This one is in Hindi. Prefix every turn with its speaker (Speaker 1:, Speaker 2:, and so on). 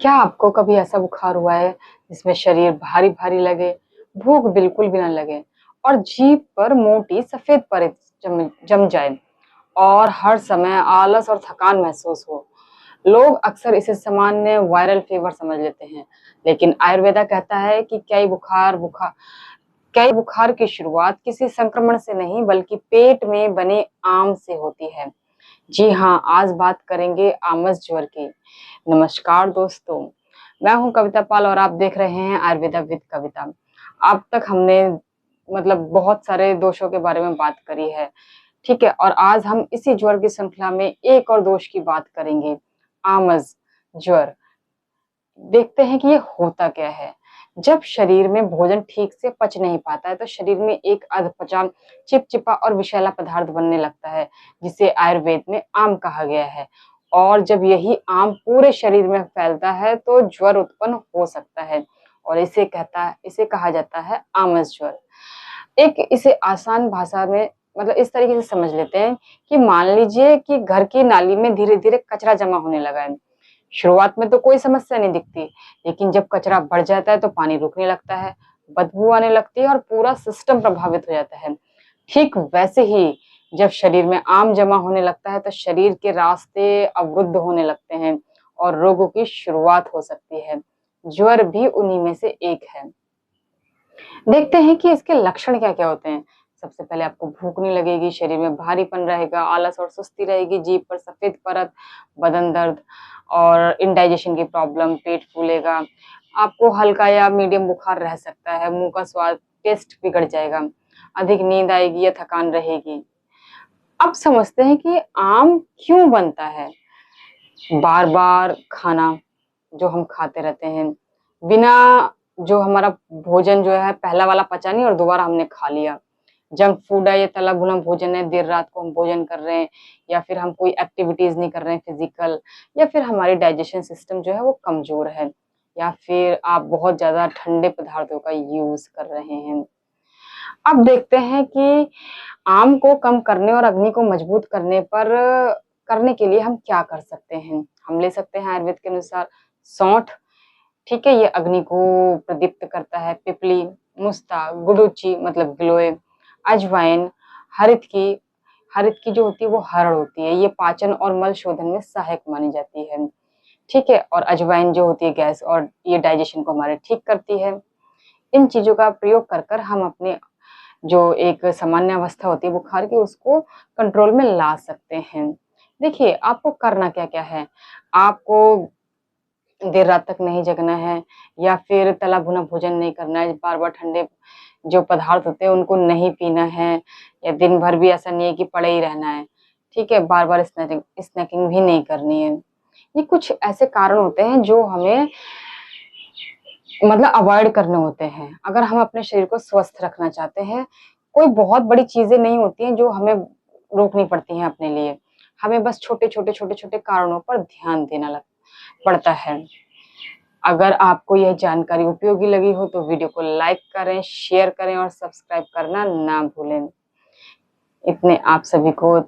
Speaker 1: क्या आपको कभी ऐसा बुखार हुआ है जिसमें शरीर भारी-भारी लगे, भूख बिल्कुल भी ना लगे और जीभ पर मोटी सफेद परत जम जाए और हर समय आलस और थकान महसूस हो? लोग अक्सर इसे सामान्य वायरल फीवर समझ लेते हैं, लेकिन आयुर्वेदा कहता है कि कई बुखार की शुरुआत किसी संक्रमण से नहीं बल्कि पेट में बने आम से होती है। जी हाँ, आज बात करेंगे आमस ज्वर की। नमस्कार दोस्तों, मैं हूँ कविता पाल और आप देख रहे हैं आयुर्वेदा विद कविता। अब तक हमने बहुत सारे दोषों के बारे में बात करी है, ठीक है? और आज हम इसी ज्वर की श्रृंखला में एक और दोष की बात करेंगे, आमस ज्वर। देखते हैं कि ये होता क्या है। जब शरीर में भोजन ठीक से पच नहीं पाता है, तो शरीर में एक अधपचा, चिपचिपा और विषैला पदार्थ बनने लगता है, जिसे आयुर्वेद में आम कहा गया है। और जब यही आम पूरे शरीर में फैलता है, तो ज्वर उत्पन्न हो सकता है और इसे कहा जाता है आमस ज्वर। इसे आसान भाषा में इस तरीके से समझ लेते हैं कि मान लीजिए कि घर की नाली में धीरे-धीरे कचरा जमा होने लगा है। शुरुआत में तो कोई समस्या नहीं दिखती, लेकिन जब कचरा बढ़ जाता है तो पानी रुकने लगता है, बदबू आने लगती है और पूरा सिस्टम प्रभावित हो जाता है। ठीक वैसे ही जब शरीर में आम जमा होने लगता है तो शरीर के रास्ते अवरुद्ध होने लगते हैं और रोगों की शुरुआत हो सकती है। ज्वर भी उन्हीं में से एक है। देखते हैं कि इसके लक्षण क्या-क्या होते हैं। सबसे पहले आपको भूख नहीं लगेगी, शरीर में भारीपन रहेगा, आलस और सुस्ती रहेगी, जीभ पर सफेद परत, बदन दर्द और इंडाइजेशन की प्रॉब्लम, पेट फूलेगा। आपको हल्का या मीडियम बुखार रह सकता है, मुँह का स्वाद, टेस्ट बिगड़ जाएगा, अधिक नींद आएगी या थकान रहेगी। अब समझते हैं कि आम क्यों बनता है? बार-बार खाना जो हम खाते रहते हैं, बिना जो हमारा भोजन जो है पहला वाला पचा नहीं और दोबारा हमने खा लिया। जंक फूड है, ये तला भुना भोजन है, देर रात को हम भोजन कर रहे हैं या फिर हम कोई एक्टिविटीज़ नहीं कर रहे हैं फिज़िकल या फिर हमारी डाइजेशन सिस्टम जो है वो कमज़ोर है या फिर आप बहुत ज़्यादा ठंडे पदार्थों का यूज़ कर रहे हैं। अब देखते हैं कि आम को कम करने और अग्नि को मजबूत करने के लिए हम क्या कर सकते हैं? हम ले सकते हैं आयुर्वेद के अनुसार सौंठ, ठीक है? ये अग्नि को प्रदीप्त करता है, पिपली, मुस्ता, गुडुचि गिलोय, अजवाइन, हरित की हरित की जो होती है वो हरड़ होती है, ये पाचन और मल शोधन में सहायक मानी जाती है, ठीक है? और अजवाइन जो होती है गैस और ये डाइजेशन को हमारे ठीक करती है। इन चीज़ों का प्रयोग कर हम अपने जो एक सामान्य अवस्था होती है बुखार की उसको कंट्रोल में ला सकते हैं। देखिए, आपको करना क्या-क्या है? आपको देर रात तक नहीं जगना है या फिर तला भुना भोजन नहीं करना है, बार-बार ठंडे जो पदार्थ होते हैं उनको नहीं पीना है या दिन भर भी ऐसा नहीं है कि पड़े ही रहना है, ठीक है? बार-बार स्नैकिंग भी नहीं करनी है। ये कुछ ऐसे कारण होते हैं जो हमें अवॉइड करने होते हैं। अगर हम अपने शरीर को स्वस्थ रखना चाहते हैं, कोई बहुत बड़ी चीज़ें नहीं होती हैं जो हमें रोकनी पड़ती हैं अपने लिए। हमें बस छोटे-छोटे कारणों पर ध्यान देना पड़ता है। अगर आपको यह जानकारी उपयोगी लगी हो तो वीडियो को लाइक करें, शेयर करें और सब्सक्राइब करना ना भूलें। इतने आप सभी को